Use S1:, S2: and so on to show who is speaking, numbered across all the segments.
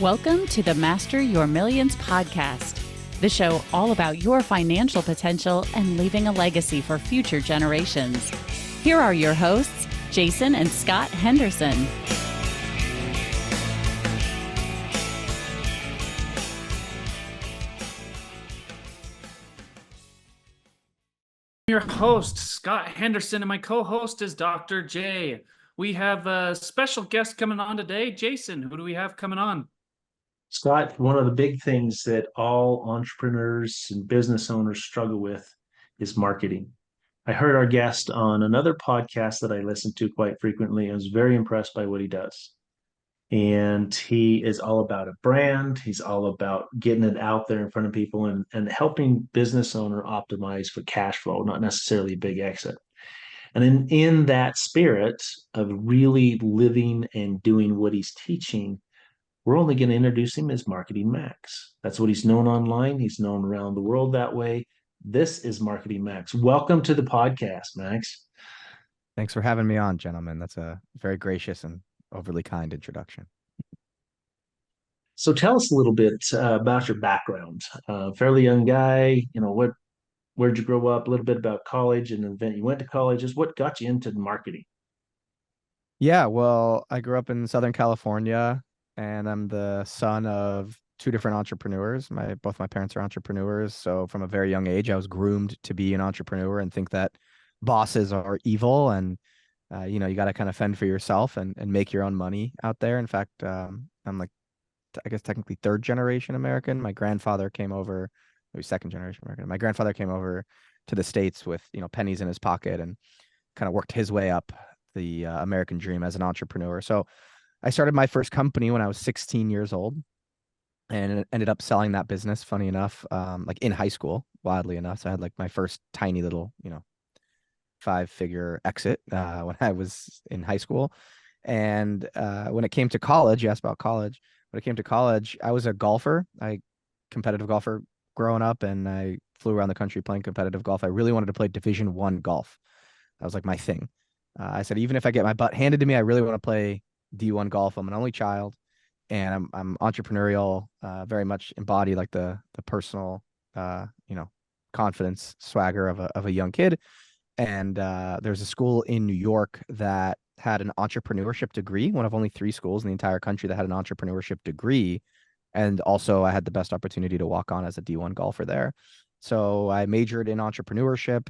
S1: Welcome to the Master Your Millions podcast, the show all about your financial potential and leaving a legacy for future generations. Here are your hosts, Jason and Scott Henderson.
S2: Your host, Scott Henderson, and my co-host is Dr. J. We have a special guest coming on today. Jason, who do we have coming on?
S3: Scott, one of the big things that all entrepreneurs and business owners struggle with is marketing. I heard our guest on another podcast that I listen to quite frequently. I was very impressed by what he does. And he is all about a brand. He's all about getting it out there in front of people and helping business owner optimize for cash flow, not necessarily a big exit. And in that spirit of really living and doing what he's teaching, we're only going to introduce him as Marketing Max. That's what he's known online. He's known around the world that way. This is Marketing Max. Welcome to the podcast, Max.
S4: Thanks for having me on, gentlemen. That's a very gracious and overly kind introduction.
S3: So tell us a little bit about your background. Fairly young guy, where'd you grow up? A little bit about college and then you went to college. Just what got you into marketing?
S4: Yeah, well, I grew up in Southern California, and I'm the son of two different entrepreneurs. Both my parents are entrepreneurs, so from a very young age, I was groomed to be an entrepreneur and think that bosses are evil, and you got to kind of fend for yourself and make your own money out there. In fact, I'm like, I guess technically third generation American. My grandfather came over, maybe second generation American. My grandfather came over to the States with pennies in his pocket and kind of worked his way up the American dream as an entrepreneur. So I started my first company when I was 16 years old and ended up selling that business, funny enough, like in high school, wildly enough. So I had like my first tiny little, 5-figure exit when I was in high school. And when it came to college, you asked about college. When it came to college, I was a golfer, competitive golfer growing up, and I flew around the country playing competitive golf. I really wanted to play Division I golf. That was like my thing. I said, even if I get my butt handed to me, I really want to play D1 golf. I'm an only child, and I'm entrepreneurial, very much embody like the personal, confidence swagger of a young kid. And there's a school in New York that had an entrepreneurship degree, one of only 3 schools in the entire country that had an entrepreneurship degree. And also I had the best opportunity to walk on as a D1 golfer there. So I majored in entrepreneurship.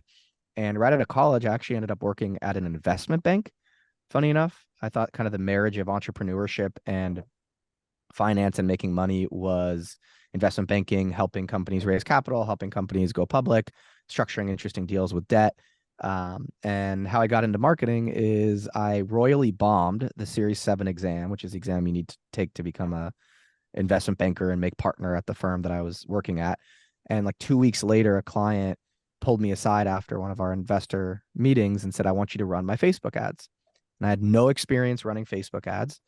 S4: And right out of college, I actually ended up working at an investment bank. Funny enough, I thought kind of the marriage of entrepreneurship and finance and making money was investment banking, helping companies raise capital, helping companies go public, structuring interesting deals with debt. And how I got into marketing is I royally bombed the Series 7 exam, which is the exam you need to take to become a investment banker and make partner at the firm that I was working at. And like 2 weeks later, a client pulled me aside after one of our investor meetings and said, I want you to run my Facebook ads. And I had no experience running Facebook ads,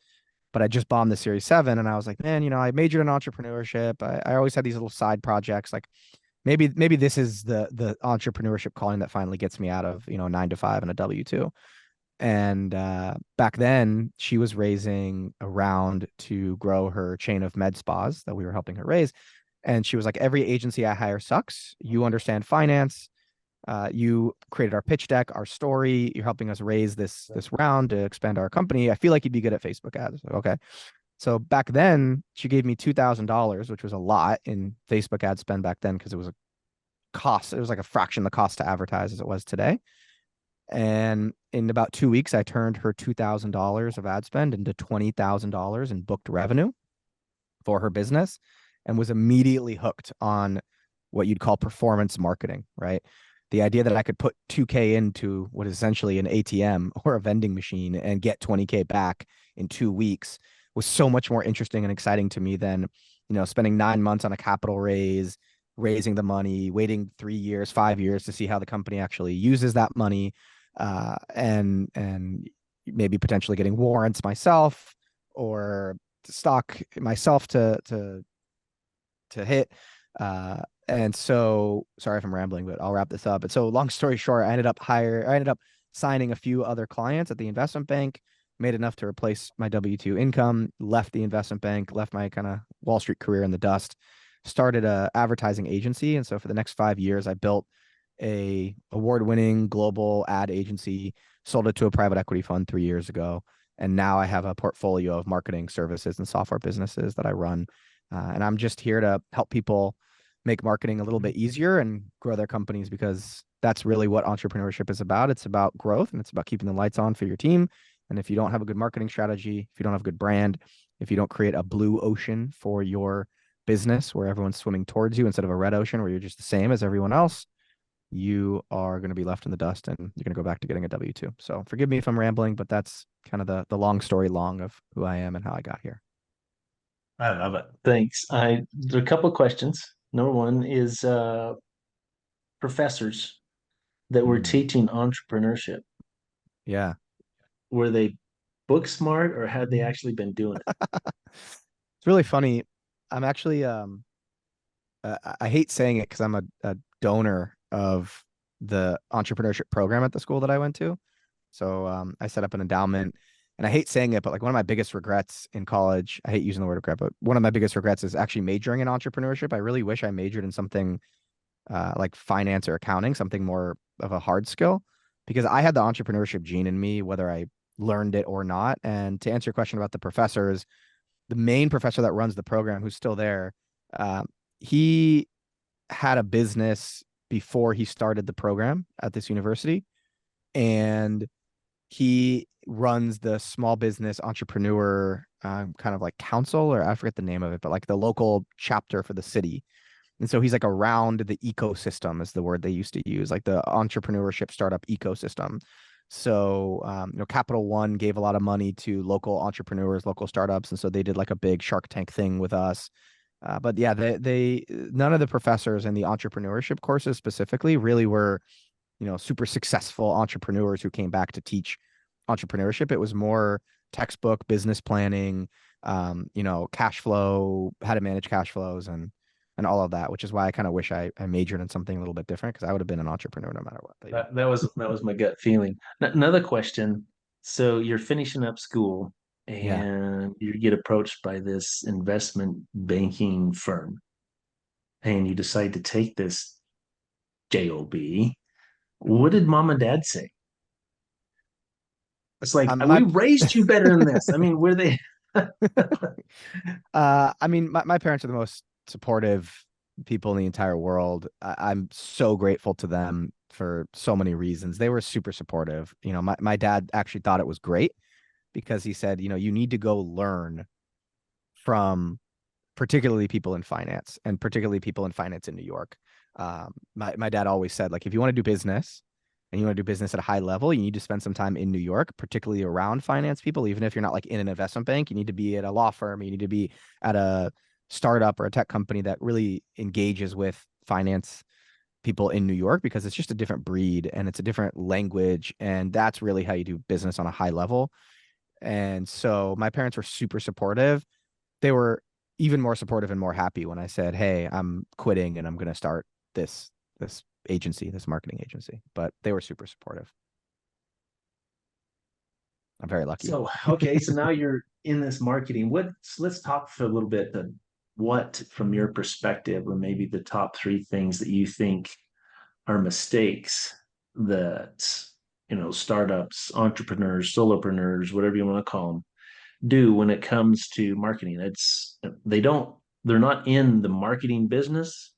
S4: but I just bombed the Series 7. And I was like, man, I majored in entrepreneurship. I always had these little side projects. Like maybe this is the entrepreneurship calling that finally gets me out of, 9 to 5 and a W-2. And back then she was raising a round to grow her chain of med spas that we were helping her raise. And she was like, every agency I hire sucks. You understand finance. You created our pitch deck, our story. You're helping us raise this round to expand our company. I feel like you'd be good at Facebook ads. Like, okay. So back then she gave me $2,000, which was a lot in Facebook ad spend back then, because it was a cost. It was like a fraction of the cost to advertise as it was today. And in about 2 weeks, I turned her $2,000 of ad spend into $20,000 in booked revenue for her business, and was immediately hooked on what you'd call performance marketing, right? The idea that I could put $2K into what is essentially an ATM or a vending machine and get $20K back in 2 weeks was so much more interesting and exciting to me than, spending 9 months on a capital raise, raising the money, waiting 3 years, 5 years to see how the company actually uses that money, and maybe potentially getting warrants myself or stock myself to hit. And so, sorry if I'm rambling, but I'll wrap this up. And so long story short, I ended up signing a few other clients at the investment bank, made enough to replace my W-2 income, left the investment bank, left my kind of Wall Street career in the dust, started a advertising agency. And so for the next 5 years, I built a award-winning global ad agency, sold it to a private equity fund 3 years ago. And now I have a portfolio of marketing services and software businesses that I run. And I'm just here to help people make marketing a little bit easier and grow their companies, because that's really what entrepreneurship is about. It's about growth, and it's about keeping the lights on for your team. And if you don't have a good marketing strategy, if you don't have a good brand, if you don't create a blue ocean for your business where everyone's swimming towards you instead of a red ocean where you're just the same as everyone else, you are going to be left in the dust and you're going to go back to getting a W-2. So forgive me if I'm rambling, but that's kind of the long story long of who I am and how I got here.
S3: I love it. Thanks. There are a couple of questions. Number one is professors that were teaching entrepreneurship.
S4: Yeah.
S3: Were they book smart, or had they actually been doing it?
S4: It's really funny. I'm actually I hate saying it because I'm a donor of the entrepreneurship program at the school that I went to. So I set up an endowment, and I hate saying it, but like one of my biggest regrets in college, I hate using the word regret, but one of my biggest regrets is actually majoring in entrepreneurship. I really wish I majored in something like finance or accounting, something more of a hard skill, because I had the entrepreneurship gene in me, whether I learned it or not. And to answer your question about the professors, the main professor that runs the program, who's still there, he had a business before he started the program at this university, and he runs the small business entrepreneur kind of like council, or I forget the name of it, but like the local chapter for the city. And so he's like around the ecosystem is the word they used to use, like the entrepreneurship startup ecosystem. So, Capital One gave a lot of money to local entrepreneurs, local startups. And so they did like a big Shark Tank thing with us. But yeah, they none of the professors in the entrepreneurship courses specifically really were, super successful entrepreneurs who came back to teach entrepreneurship. It was more textbook business planning, cash flow, how to manage cash flows, and all of that, which is why I kind of wish I majored in something a little bit different, because I would have been an entrepreneur no matter what. But yeah.
S3: That was my gut feeling. Another question. So you're finishing up school
S4: Yeah.
S3: and you get approached by this investment banking firm, and you decide to take this job. What did mom and dad say? It's like, we
S4: My
S3: raised you better than this. I mean, were they?
S4: I mean, my parents are the most supportive people in the entire world. I'm so grateful to them for so many reasons. They were super supportive. My dad actually thought it was great, because he said, you need to go learn from particularly people in finance, and particularly people in finance in New York. My dad always said, like, if you want to do business and you want to do business at a high level, you need to spend some time in New York, particularly around finance people. Even if you're not like in an investment bank, you need to be at a law firm, you need to be at a startup or a tech company that really engages with finance people in New York, because it's just a different breed and it's a different language. And that's really how you do business on a high level. And so my parents were super supportive. They were even more supportive and more happy when I said, hey, I'm quitting and I'm going to start this agency, this marketing agency. But they were super supportive. I'm very lucky.
S3: So, okay, so now you're in this marketing. Let's talk for a little bit what, from your perspective, or maybe the top 3 things that you think are mistakes that, startups, entrepreneurs, solopreneurs, whatever you want to call them, do when it comes to marketing. They're not in the marketing business.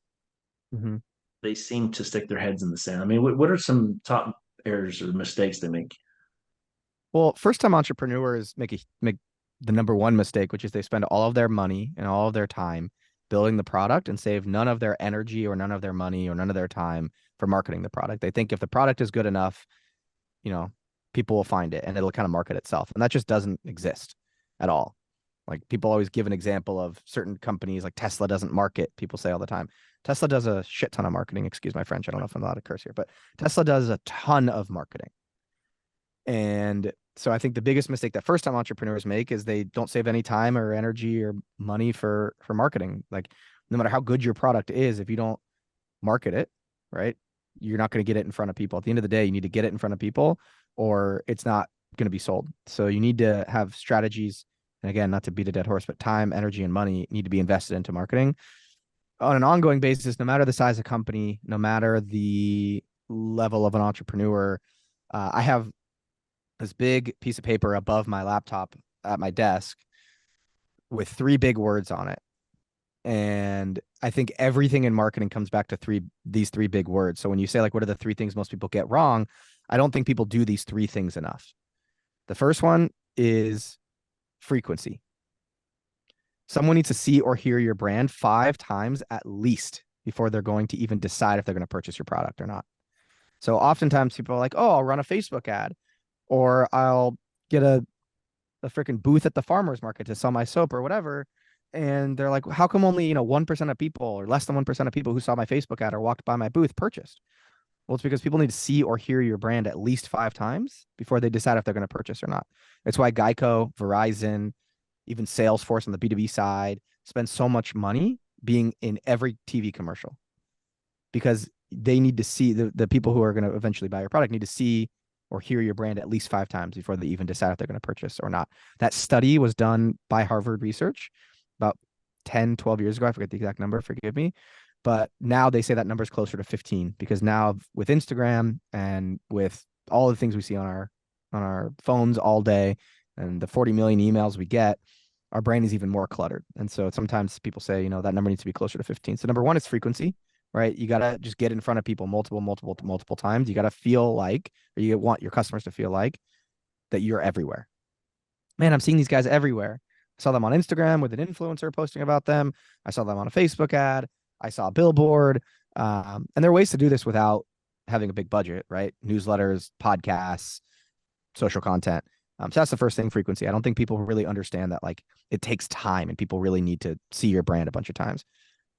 S4: Mm-hmm.
S3: They seem to stick their heads in the sand. I mean, what are some top errors or mistakes they make?
S4: Well, first-time entrepreneurs make the number one mistake, which is they spend all of their money and all of their time building the product and save none of their energy or none of their money or none of their time for marketing the product. They think if the product is good enough, people will find it and it'll kind of market itself. And that just doesn't exist at all. Like, people always give an example of certain companies, like Tesla doesn't market. People say all the time, Tesla does a shit ton of marketing. Excuse my French. I don't know if I'm allowed to curse here, but Tesla does a ton of marketing. And so I think the biggest mistake that first time entrepreneurs make is they don't save any time or energy or money for marketing. Like, no matter how good your product is, if you don't market it, right, you're not going to get it in front of people. At the end of the day, you need to get it in front of people, or it's not going to be sold. So you need to have strategies. And again, not to beat a dead horse, but time, energy, and money need to be invested into marketing on an ongoing basis, no matter the size of company, no matter the level of an entrepreneur. I have this big piece of paper above my laptop at my desk with 3 big words on it. And I think everything in marketing comes back to these three big words. So when you say, like, what are the 3 things most people get wrong? I don't think people do these 3 things enough. The first one is frequency. Someone needs to see or hear your brand 5 times at least before they're going to even decide if they're going to purchase your product or not. So oftentimes people are like, oh, I'll run a Facebook ad, or I'll get a freaking booth at the farmer's market to sell my soap or whatever. And they're like, how come only, 1% of people or less than 1% of people who saw my Facebook ad or walked by my booth purchased? Well, it's because people need to see or hear your brand at least 5 times before they decide if they're going to purchase or not. It's why Geico, Verizon, even Salesforce on the B2B side spend so much money being in every TV commercial, because they need to see the people who are going to eventually buy your product need to see or hear your brand at least 5 times before they even decide if they're going to purchase or not. That study was done by Harvard Research about 10, 12 years ago. I forget the exact number, forgive me. But now they say that number is closer to 15, because now with Instagram and with all the things we see on our phones all day and the 40 million emails we get, our brain is even more cluttered. And so sometimes people say, that number needs to be closer to 15. So number 1 is frequency, right? You got to just get in front of people multiple times. You got to feel like, or you want your customers to feel like, that you're everywhere. Man, I'm seeing these guys everywhere. I saw them on Instagram with an influencer posting about them. I saw them on a Facebook ad. I saw a billboard. And there are ways to do this without having a big budget, right? Newsletters, podcasts, social content. So that's the first thing, frequency. I don't think people really understand that, like, it takes time and people really need to see your brand a bunch of times.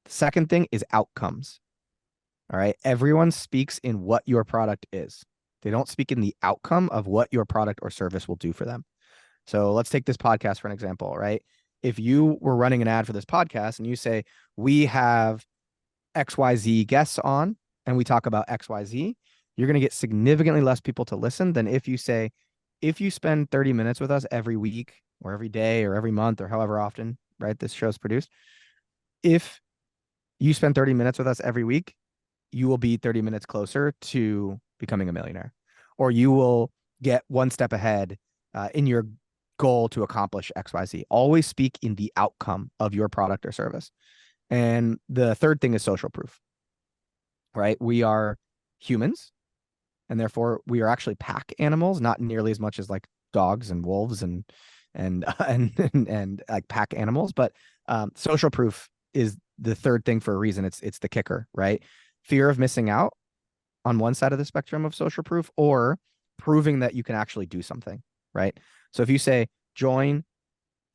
S4: The second thing is outcomes. All right. Everyone speaks in what your product is. They don't speak in the outcome of what your product or service will do for them. So let's take this podcast for an example, right? If you were running an ad for this podcast and you say, we have XYZ guests on and we talk about XYZ, you're going to get significantly less people to listen than if you say, if you spend 30 minutes with us every week or every day or every month or however often, right, this show's produced, if you spend 30 minutes with us every week, you will be 30 minutes closer to becoming a millionaire, or you will get 1 step ahead in your goal to accomplish XYZ. Always speak in the outcome of your product or service. And the third thing is social proof, right? We are humans, and therefore we are actually pack animals, not nearly as much as like dogs and wolves and like pack animals. But social proof is the third thing for a reason. It's the kicker, right? Fear of missing out on one side of the spectrum of social proof, or proving that you can actually do something, right? So if you say, join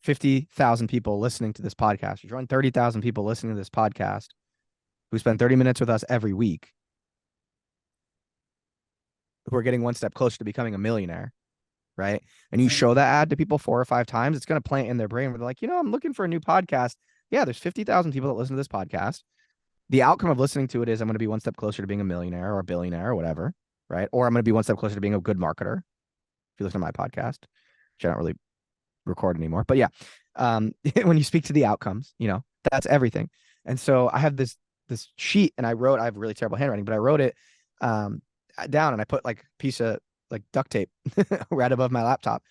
S4: 50,000 people listening to this podcast, or join 30,000 people listening to this podcast who spend 30 minutes with us every week, who are getting 1 step closer to becoming a millionaire, right? And you show that ad to people 4 or 5 times, it's going to plant in their brain where they're like, I'm looking for a new podcast. Yeah, there's 50,000 people that listen to this podcast. The outcome of listening to it is I'm going to be 1 step closer to being a millionaire or a billionaire or whatever, right? Or I'm going to be 1 step closer to being a good marketer. If you listen to my podcast, which I don't really record anymore, but yeah, when you speak to the outcomes, that's everything. And so I have this sheet, and I have really terrible handwriting, but I wrote it down, and I put like a piece of like duct tape right above my laptop.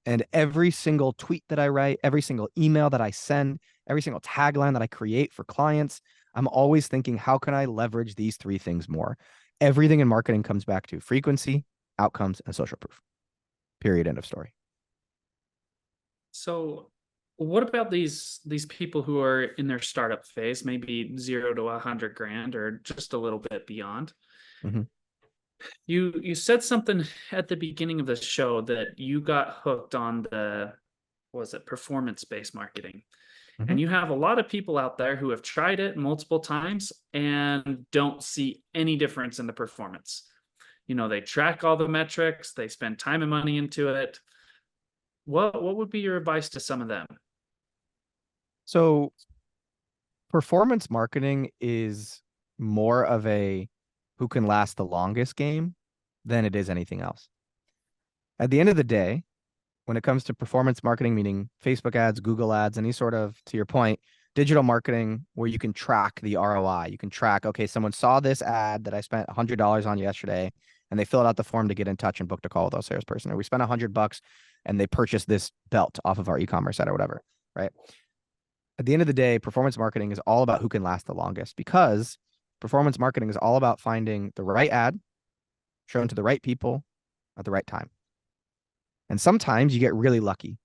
S4: And every single tweet that I write, every single email that I send, every single tagline that I create for clients, I'm always thinking, how can I leverage these 3 things more? Everything in marketing comes back to frequency, outcomes, and social proof. Period. End of story.
S2: So what about these people who are in their startup phase, maybe 0 to 100 grand or just a little bit beyond?
S4: Mm-hmm.
S2: You said something at the beginning of the show that you got hooked on performance-based marketing.
S4: Mm-hmm.
S2: And you have a lot of people out there who have tried it multiple times and don't see any difference in the performance. They track all the metrics, they spend time and money into it. What would be your advice to some of them?
S4: So performance marketing is more of a who can last the longest game than it is anything else. At the end of the day, when it comes to performance marketing, meaning Facebook ads, Google ads, any sort of, to your point, digital marketing where you can track the ROI. You can track, okay, someone saw this ad that I spent $100 on yesterday and they filled out the form to get in touch and booked a call with our salesperson. Or we spent $100 and they purchased this belt off of our e-commerce site or whatever, right? At the end of the day, performance marketing is all about who can last the longest, because performance marketing is all about finding the right ad shown to the right people at the right time. And sometimes you get really lucky.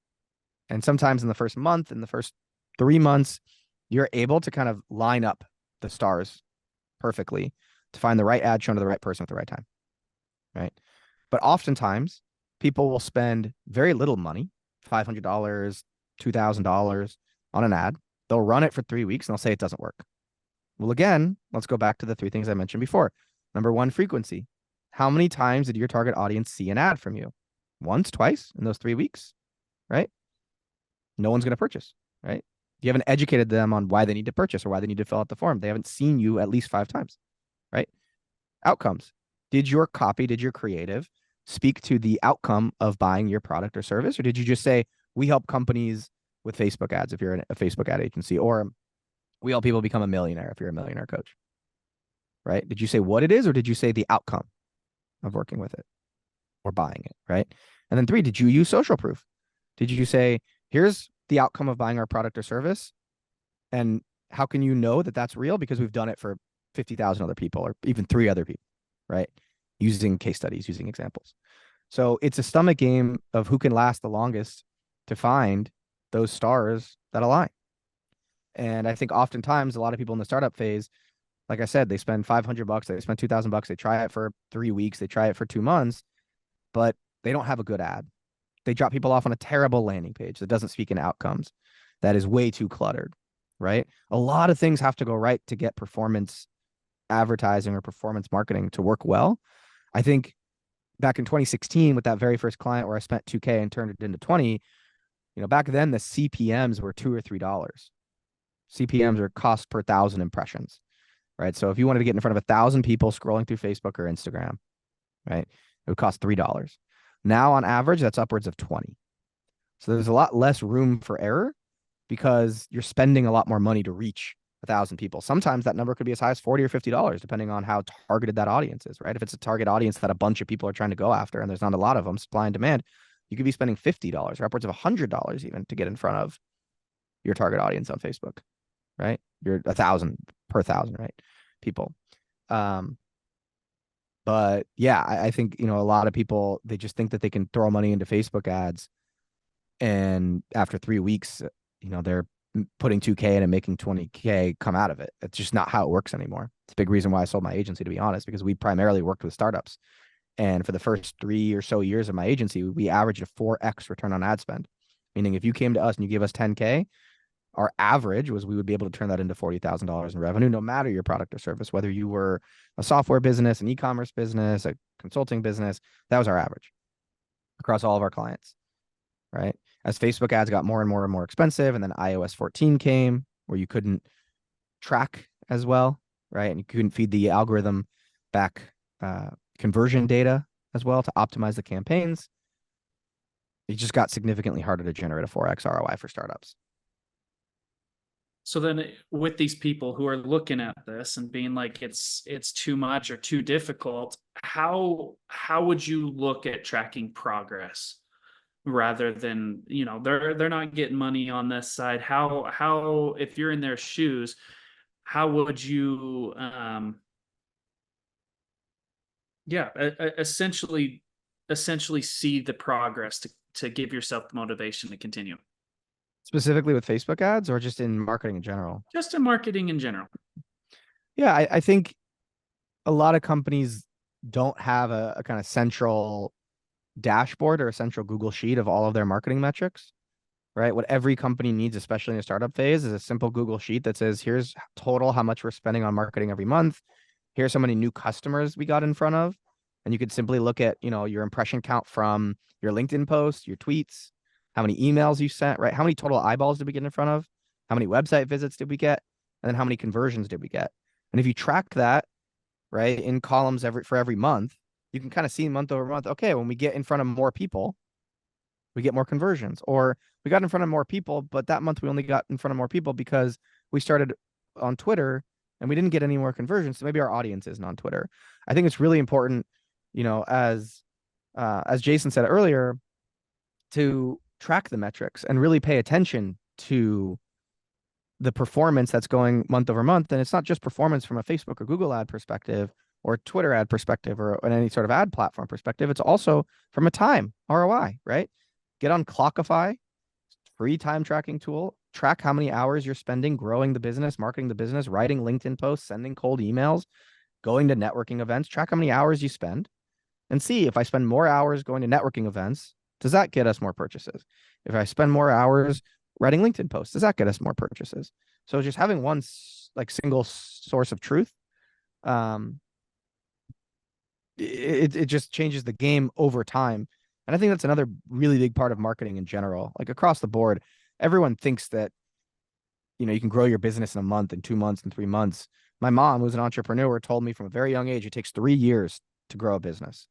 S4: And sometimes in the first month, in the first 3 months, you're able to kind of line up the stars perfectly to find the right ad shown to the right person at the right time, right? But oftentimes, people will spend very little money, $500, $2,000 on an ad. They'll run it for 3 weeks and they'll say it doesn't work. Well, again, let's go back to the 3 things I mentioned before. Number one, frequency. How many times did your target audience see an ad from you? Once, twice in those 3 weeks, right? No one's going to purchase, right? You haven't educated them on why they need to purchase or why they need to fill out the form. They haven't seen you at least 5 times, right? Outcomes. Did your copy, did your creative speak to the outcome of buying your product or service? Or did you just say, we help companies with Facebook ads if you're a Facebook ad agency, or we help people become a millionaire if you're a millionaire coach, right? Did you say what it is, or did you say the outcome of working with it or buying it, right? And then 3, did you use social proof? Did you say, here's the outcome of buying our product or service, and how can you know that that's real? Because we've done it for 50,000 other people, or even 3 other people, right? Using case studies, using examples. So it's a stomach game of who can last the longest to find those stars that align. And I think oftentimes a lot of people in the startup phase, like I said, they spend $500, they spend $2,000, they try it for 3 weeks, they try it for 2 months, but they don't have a good ad. They drop people off on a terrible landing page that doesn't speak in outcomes, that is way too cluttered, right? A lot of things have to go right to get performance advertising or performance marketing to work well. I think back in 2016 with that very first client where I spent $2K and turned it into 20, back then the CPMs were $2 or $3. CPMs are cost per 1,000 impressions, right? So if you wanted to get in front of 1,000 people scrolling through Facebook or Instagram, right, it would cost $3. Now on average, that's upwards of 20. So there's a lot less room for error because you're spending a lot more money to reach 1,000 people. Sometimes that number could be as high as $40 or $50, depending on how targeted that audience is, right? If it's a target audience that a bunch of people are trying to go after and there's not a lot of them, supply and demand, you could be spending $50 or upwards of $100 even to get in front of your target audience on Facebook, right? You're 1,000 per 1,000, right? People. But yeah, I think, a lot of people, they just think that they can throw money into Facebook ads. And after 3 weeks, they're putting 2K in and making 20K come out of it. It's just not how it works anymore. It's a big reason why I sold my agency, to be honest, because we primarily worked with startups. And for the first 3 or so years of my agency, we averaged a 4x return on ad spend. Meaning if you came to us and you gave us 10K, our average was we would be able to turn that into $40,000 in revenue, no matter your product or service, whether you were a software business, an e-commerce business, a consulting business. That was our average across all of our clients, right? As Facebook ads got more and more and more expensive, and then iOS 14 came where you couldn't track as well, right? And you couldn't feed the algorithm back conversion data as well to optimize the campaigns. It just got significantly harder to generate a 4x ROI for startups.
S2: So then with these people who are looking at this and being like, it's too much or too difficult, how would you look at tracking progress rather than, they're not getting money on this side? How, if you're in their shoes, how would you, essentially see the progress to give yourself the motivation to continue?
S4: Specifically with Facebook ads or just in marketing in general?
S2: Just in marketing in general.
S4: Yeah, I think a lot of companies don't have a kind of central dashboard or a central Google sheet of all of their marketing metrics, right? What every company needs, especially in a startup phase, is a simple Google sheet that says, here's total how much we're spending on marketing every month. Here's how many new customers we got in front of. And you could simply look at, your impression count from your LinkedIn posts, your tweets, how many emails you sent, right? How many total eyeballs did we get in front of? How many website visits did we get? And then how many conversions did we get? And if you track that, right, in columns for every month, you can kind of see month over month, okay, when we get in front of more people, we get more conversions. Or we got in front of more people, but that month we only got in front of more people because we started on Twitter and we didn't get any more conversions. So maybe our audience isn't on Twitter. I think it's really important, as Jason said earlier, to track the metrics and really pay attention to the performance that's going month over month. And it's not just performance from a Facebook or Google ad perspective or Twitter ad perspective or any sort of ad platform perspective. It's also from a time ROI, right? Get on Clockify, free time tracking tool. Track how many hours you're spending growing the business, marketing the business, writing LinkedIn posts, sending cold emails, going to networking events. Track how many hours you spend and see if I spend more hours going to networking events, does that get us more purchases? If I spend more hours writing LinkedIn posts, does that get us more purchases? So just having one single source of truth, it just changes the game over time. And I think that's another really big part of marketing in general, like across the board. Everyone thinks that, you can grow your business in a month, in 2 months, in 3 months. My mom, who's an entrepreneur, told me from a very young age, it takes 3 years to grow a business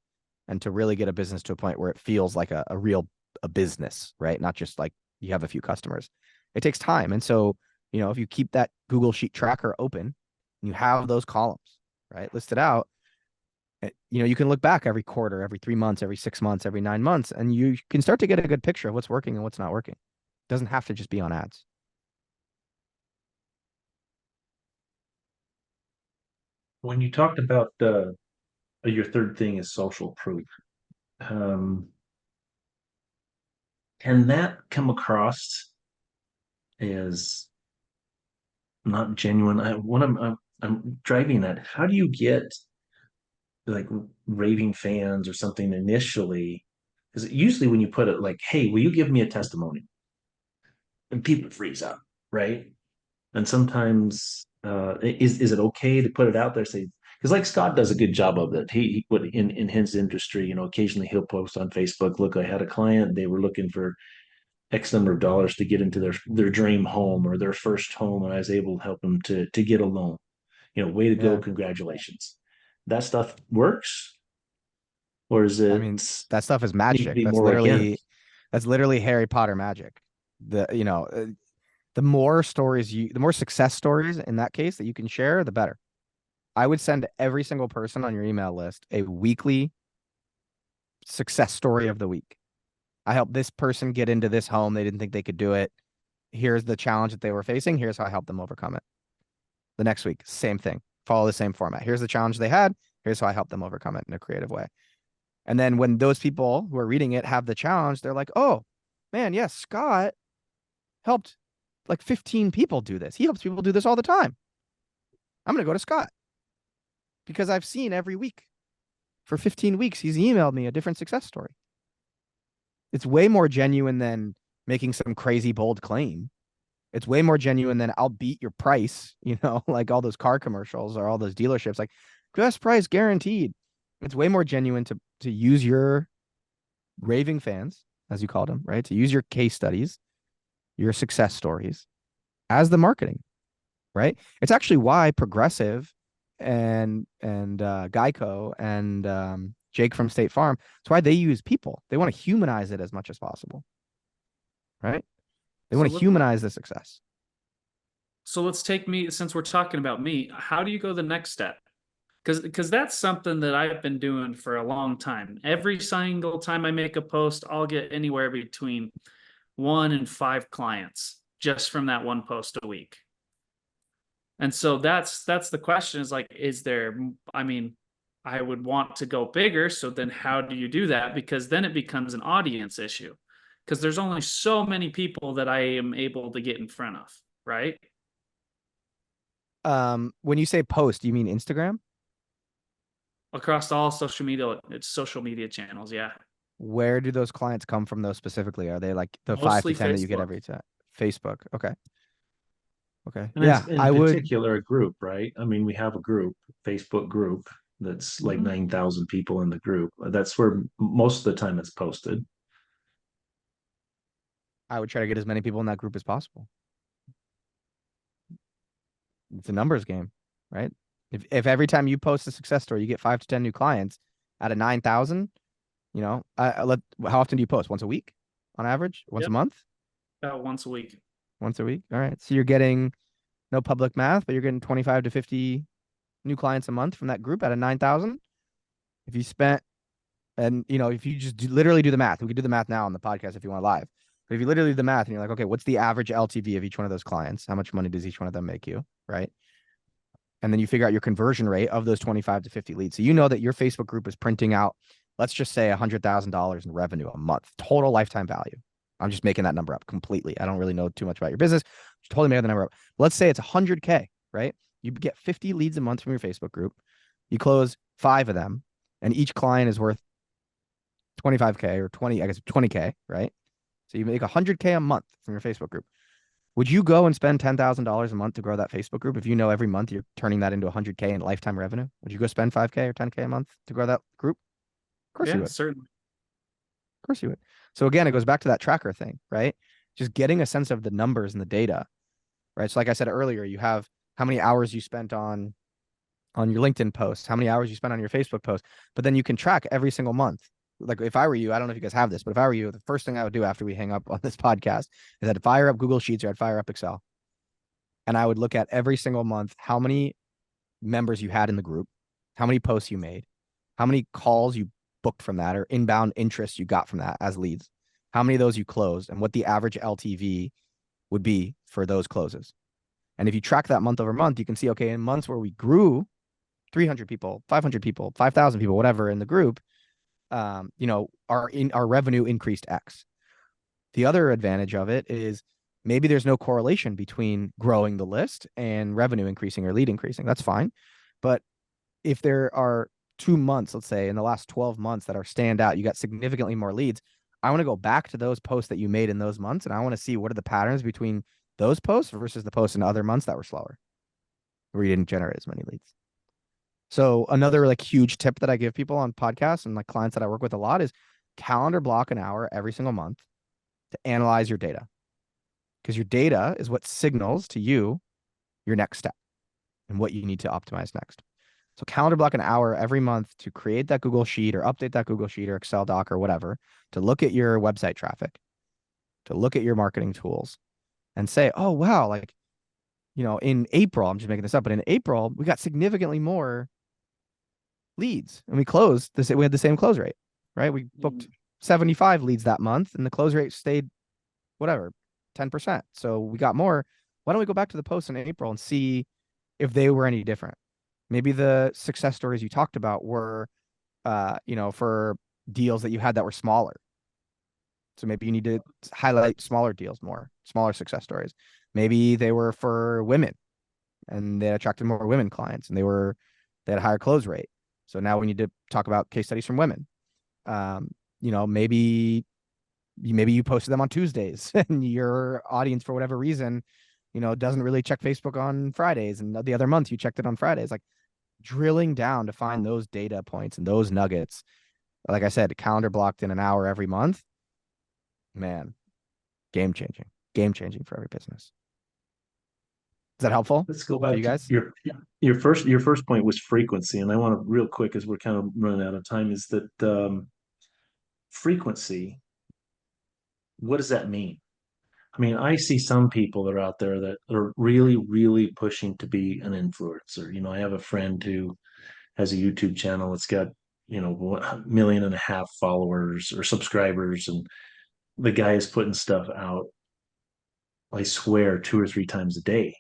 S4: and to really get a business to a point where it feels like a real business, right? Not just like you have a few customers. It takes time. And so, if you keep that Google Sheet tracker open, you have those columns, right, listed out, you can look back every quarter, every 3 months, every 6 months, every 9 months, and you can start to get a good picture of what's working and what's not working. It doesn't have to just be on ads.
S3: When you talked about your third thing is social proof, can that come across as not genuine? What I'm driving at, how do you get like raving fans or something initially? Because usually when you put it like, hey, will you give me a testimony? And people freeze out, right? And sometimes is it okay to put it out there, say, because like Scott does a good job of it. He would in his industry, occasionally he'll post on Facebook, look, I had a client, they were looking for X number of dollars to get into their dream home or their first home, and I was able to help them to get a loan. Way to go,
S4: Yeah.
S3: congratulations. That stuff works, or is
S4: I
S3: it
S4: mean, that stuff is
S3: need to
S4: magic.
S3: be more organic?
S4: That's literally Harry Potter magic. The more the more success stories in that case that you can share, the better. I would send every single person on your email list a weekly success story of the week. I helped this person get into this home. They didn't think they could do it. Here's the challenge that they were facing. Here's how I helped them overcome it. The next week, same thing. Follow the same format. Here's the challenge they had. Here's how I helped them overcome it in a creative way. And then when those people who are reading it have the challenge, they're like, oh, man, yes, Scott helped like 15 people do this. He helps people do this all the time. I'm going to go to Scott because I've seen every week for 15 weeks, he's emailed me a different success story. It's way more genuine than making some crazy bold claim. It's way more genuine than I'll beat your price, like all those car commercials or all those dealerships, like best price guaranteed. It's way more genuine to use your raving fans, as you called them, right? To use your case studies, your success stories as the marketing, right? It's actually why Progressive and Geico and Jake from State Farm, it's why they use people. They want to humanize it as much as possible, right? They want to humanize the success.
S2: So let's take me, since we're talking about me, how do you go the next step? Because that's something that I've been doing for a long time. Every single time I make a post, I'll get anywhere between 1 and 5 clients just from that one post a week. And so that's the question is like, I would want to go bigger. So then how do you do that? Because then it becomes an audience issue because there's only so many people that I am able to get in front of, right?
S4: When you say post, do you mean Instagram?
S2: Across all social media channels, yeah.
S4: Where do those clients come from, though, specifically? Are they like the
S2: Mostly
S4: 5 to 10 that you get
S2: Facebook.
S4: every time? Facebook. Okay.
S3: And
S4: Yeah,
S3: in
S4: I would.
S3: particular a group, right? I mean, we have a group, Facebook group, that's like 9,000 people in the group. That's where most of the time it's posted.
S4: I would try to get as many people in that group as possible. It's a numbers game, right? If every time you post a success story, you get 5 to 10 new clients, out of 9,000, you know, how often do you post? Once a week on average? Once a
S2: Yep.
S4: month?
S2: About once a week.
S4: Once a week. All right. So you're getting no public math, but you're getting 25 to 50 new clients a month from that group out of 9,000. If you spent, and you know, if you just literally do the math, we could do the math now on the podcast if you want live. But if you literally do the math and you're like, okay, what's the average LTV of each one of those clients? How much money does each one of them make you? Right. And then you figure out your conversion rate of those 25 to 50 leads. So you know that your Facebook group is printing out, let's just say $100,000 in revenue a month, total lifetime value. I'm just making that number up completely. I don't really know too much about your business. Just totally making the number up. Let's say it's 100K, right? You get 50 leads a month from your Facebook group. You close 5 of them, and each client is worth 25K or 20K, right? So you make 100K a month from your Facebook group. Would you go and spend $10,000 a month to grow that Facebook group if you know every month you're turning that into 100K in lifetime revenue? Would you go spend 5K or 10K a month to grow that group? Of course you would.
S2: Certainly.
S4: Of course you would. So again, it goes back to that tracker thing, right? Just getting a sense of the numbers and the data, right? So like I said earlier, you have how many hours you spent on your LinkedIn posts, how many hours you spent on your Facebook post, but then you can track every single month. Like if I were you, I don't know if you guys have this, but if I were you, the first thing I would do after we hang up on this podcast is I'd fire up Google Sheets or I'd fire up Excel. And I would look at every single month, how many members you had in the group, how many posts you made, how many calls you booked from that or inbound interest you got from that as leads, how many of those you closed, and what the average LTV would be for those closes. And if you track that month over month, you can see, okay, in months where we grew 300 people, 500 people, 5,000 people, whatever in the group, you know, our revenue increased X. The other advantage of it is maybe there's no correlation between growing the list and revenue increasing or lead increasing. That's fine. But if there are 2 months, let's say in the last 12 months that are stand out, you got significantly more leads. I want to go back to those posts that you made in those months. And I want to see what are the patterns between those posts versus the posts in other months that were slower, where you didn't generate as many leads. So another like huge tip that I give people on podcasts and like clients that I work with a lot is calendar block an hour every single month to analyze your data, because your data is what signals to you your next step and what you need to optimize next. So calendar block an hour every month to create that Google Sheet or update that Google Sheet or Excel doc or whatever, to look at your website traffic, to look at your marketing tools and say, oh, wow, like, you know, in April, I'm just making this up, but in April, we got significantly more leads and we closed this. We had the same close rate, right? We booked 75 leads that month and the close rate stayed whatever, 10%. So we got more. Why don't we go back to the post in April and see if they were any different? Maybe the success stories you talked about were, you know, for deals that you had that were smaller. So maybe you need to highlight smaller deals more, smaller success stories. Maybe they were for women and they attracted more women clients and they had a higher close rate. So now we need to talk about case studies from women. You know, maybe you posted them on Tuesdays and your audience, for whatever reason, you know, doesn't really check Facebook on Fridays. And the other month you checked it on Fridays, like drilling down to find those data points and those nuggets. Like I said, calendar blocked in an hour every month, man, game changing for every business. Is that helpful?
S3: Let's go back
S4: you
S3: to
S4: guys.
S3: Your first point was frequency, and I want to real quick, as we're kind of running out of time, is that frequency. What does that mean? I mean, I see some people that are out there that are really, really pushing to be an influencer. You know, I have a friend who has a YouTube channel. It's got, you know, 1.5 million followers or subscribers, and the guy is putting stuff out, I swear, 2 or 3 times a day.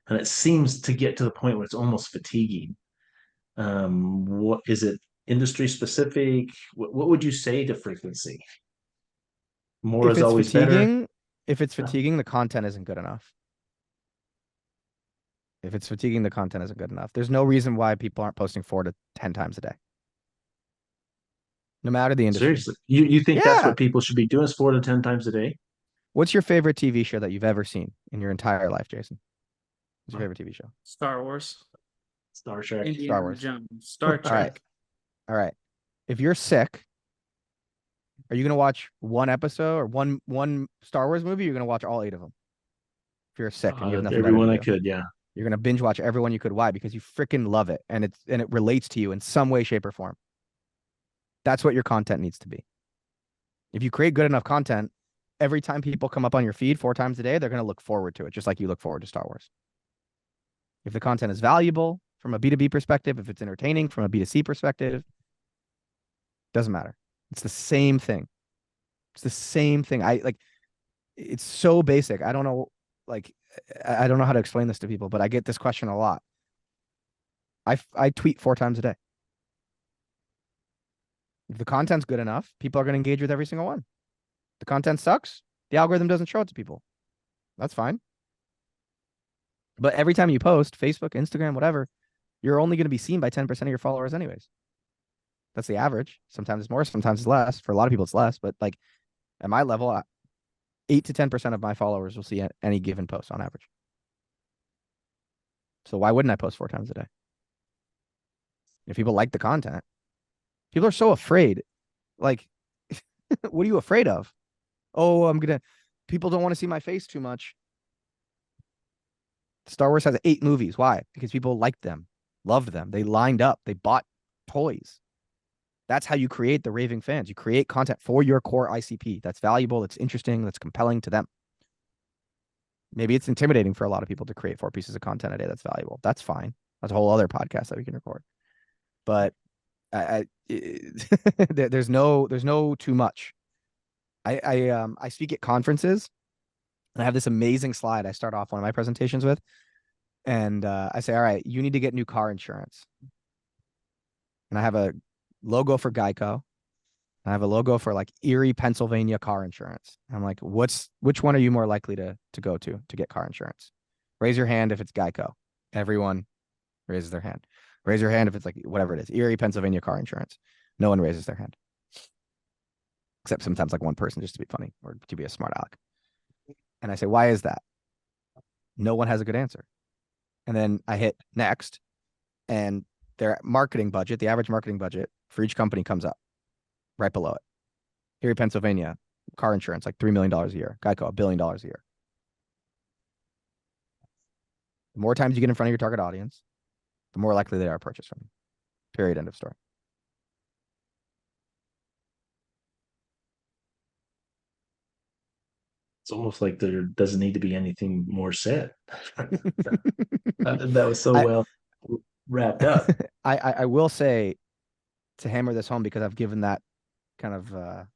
S3: And it seems to get to the point where it's almost fatiguing. What is it? Industry specific? What would you say to frequency? More is always better.
S4: If it's fatiguing, the content isn't good enough. If it's fatiguing, the content isn't good enough. There's no reason why people aren't posting 4 to 10 times a day. No matter the industry.
S3: Seriously, you think that's what people should be doing, is 4 to 10 times a day?
S4: What's your favorite TV show that you've ever seen in your entire life, Jason? What's your favorite TV show?
S2: Star Wars.
S3: Star Trek.
S2: Indiana
S4: Star Wars.
S2: Jones. Star Trek.
S4: All right. If you're sick, are you going to watch one episode or one Star Wars movie? Or you're going to watch all 8 of them. If you're sick and you have nothing better
S3: everyone
S4: to
S3: I
S4: do.
S3: could, yeah.
S4: You're going to binge watch everyone you could. Why? Because you freaking love it and it relates to you in some way, shape, or form. That's what your content needs to be. If you create good enough content, every time people come up on your feed 4 times a day, they're going to look forward to it, just like you look forward to Star Wars. If the content is valuable from a B2B perspective, if it's entertaining from a B2C perspective, doesn't matter. It's the same thing. It's the same thing. It's so basic. I don't know how to explain this to people, but I get this question a lot. I tweet 4 times a day. If the content's good enough, people are going to engage with every single one. The content sucks, the algorithm doesn't show it to people. That's fine. But every time you post, Facebook, Instagram, whatever, you're only going to be seen by 10% of your followers anyways. That's the average. Sometimes it's more, sometimes it's less. For a lot of people, it's less. But like at my level, 8 to 10% of my followers will see any given post on average. So why wouldn't I post 4 times a day? If people like the content, people are so afraid. Like, what are you afraid of? Oh, people don't want to see my face too much. Star Wars has 8 movies. Why? Because people liked them, loved them. They lined up. They bought toys. That's how you create the raving fans. You create content for your core ICP that's valuable, that's interesting, that's compelling to them. Maybe it's intimidating for a lot of people to create 4 pieces of content a day that's valuable. That's fine. That's a whole other podcast that we can record. But there's no too much. I speak at conferences, and I have this amazing slide I start off one of my presentations with. And I say, all right, you need to get new car insurance. And I have a logo for Geico. I have a logo for like Erie, Pennsylvania car insurance. I'm like, which one are you more likely to go to get car insurance? Raise your hand if it's Geico. Everyone raises their hand. Raise your hand if it's like whatever it is, Erie, Pennsylvania car insurance. No one raises their hand. Except sometimes like one person just to be funny or to be a smart aleck. And I say, why is that? No one has a good answer. And then I hit next, and their marketing budget, the average marketing budget for each company comes up right below it. Erie, Pennsylvania, car insurance, like $3 million a year. Geico, $1 billion a year. The more times you get in front of your target audience, the more likely they are to purchase from you. Period. End of story.
S3: It's almost like there doesn't need to be anything more said. That was so well wrapped up.
S4: I will say, to hammer this home, because I've given that kind of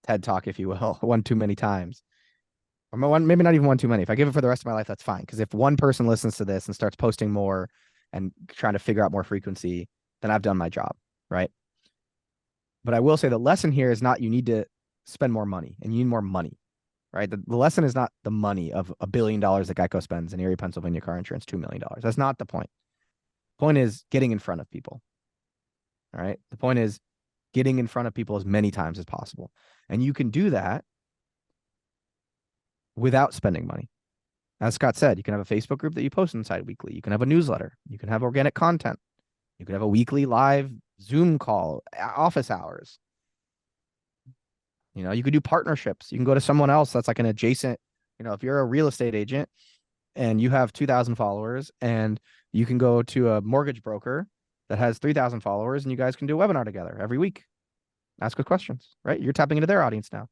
S4: TED talk, if you will, one too many times. Or maybe not even one too many. If I give it for the rest of my life, that's fine. Because if one person listens to this and starts posting more and trying to figure out more frequency, then I've done my job, right? But I will say the lesson here is not you need to spend more money and you need more money, right? The lesson is not the money of $1 billion that Geico spends in Erie, Pennsylvania car insurance, $2 million. That's not the point. The point is getting in front of people, all right? The point is getting in front of people as many times as possible. And you can do that without spending money. As Scott said, you can have a Facebook group that you post inside weekly. You can have a newsletter. You can have organic content. You can have a weekly live Zoom call, office hours. You know, you could do partnerships. You can go to someone else that's like an adjacent, you know, if you're a real estate agent and you have 2,000 followers, and you can go to a mortgage broker that has 3,000 followers, and you guys can do a webinar together every week. Ask us questions, right? You're tapping into their audience now,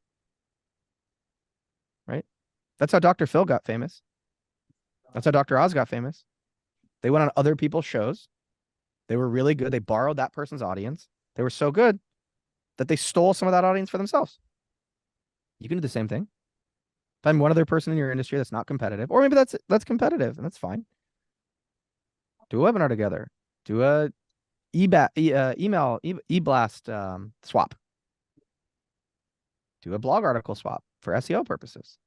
S4: right? That's how Dr. Phil got famous. That's how Dr. Oz got famous. They went on other people's shows. They were really good. They borrowed that person's audience. They were so good that they stole some of that audience for themselves. You can do the same thing. Find one other person in your industry that's not competitive, or maybe that's competitive, and that's fine. Do a webinar together. Do a email e-blast swap. Do a blog article swap for SEO purposes.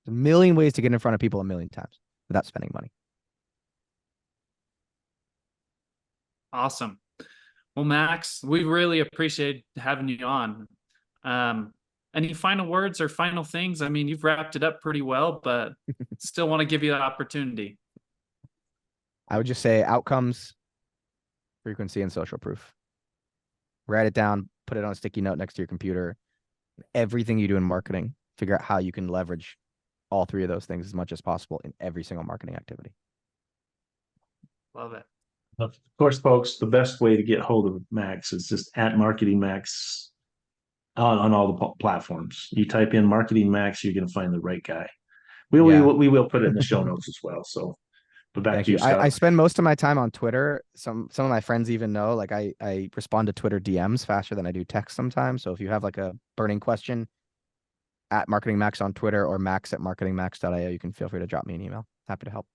S4: There's a million ways to get in front of people a million times without spending money.
S2: Awesome. Well, Max, we really appreciate having you on. Any final words or final things? I mean, you've wrapped it up pretty well, but still want to give you the opportunity.
S4: I would just say outcomes, frequency, and social proof. Write it down, put it on a sticky note next to your computer. Everything you do in marketing, figure out how you can leverage all 3 of those things as much as possible in every single marketing activity.
S2: Love it.
S3: Of course, folks, the best way to get hold of Max is just at Marketing Max on all the platforms. You type in Marketing Max, you're going to find the right guy.
S4: Yeah.
S3: We will put it in the show notes as well. So, but back
S4: Thank
S3: to you,
S4: you. I
S3: Scott.
S4: spend most of my time on Twitter. Some of my friends even know, like I respond to Twitter DMs faster than I do text sometimes. So if you have like a burning question, at Marketing Max on Twitter or max@marketingmax.io, you can feel free to drop me an email. Happy to help.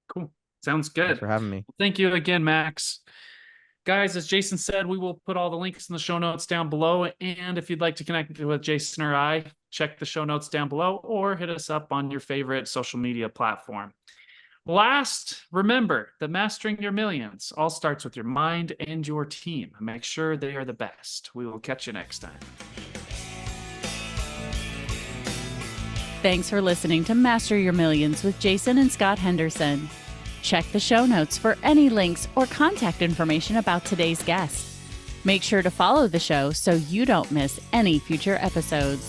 S2: Cool. Sounds good.
S4: Thanks for having me.
S2: Thank you again, Max. Guys, as Jason said, we will put all the links in the show notes down below. And if you'd like to connect with Jason or I, check the show notes down below or hit us up on your favorite social media platform. Last, remember that mastering your millions all starts with your mind and your team. Make sure they are the best. We will catch you next time.
S1: Thanks for listening to Master Your Millions with Jason and Scott Henderson. Check the show notes for any links or contact information about today's guest. Make sure to follow the show so you don't miss any future episodes.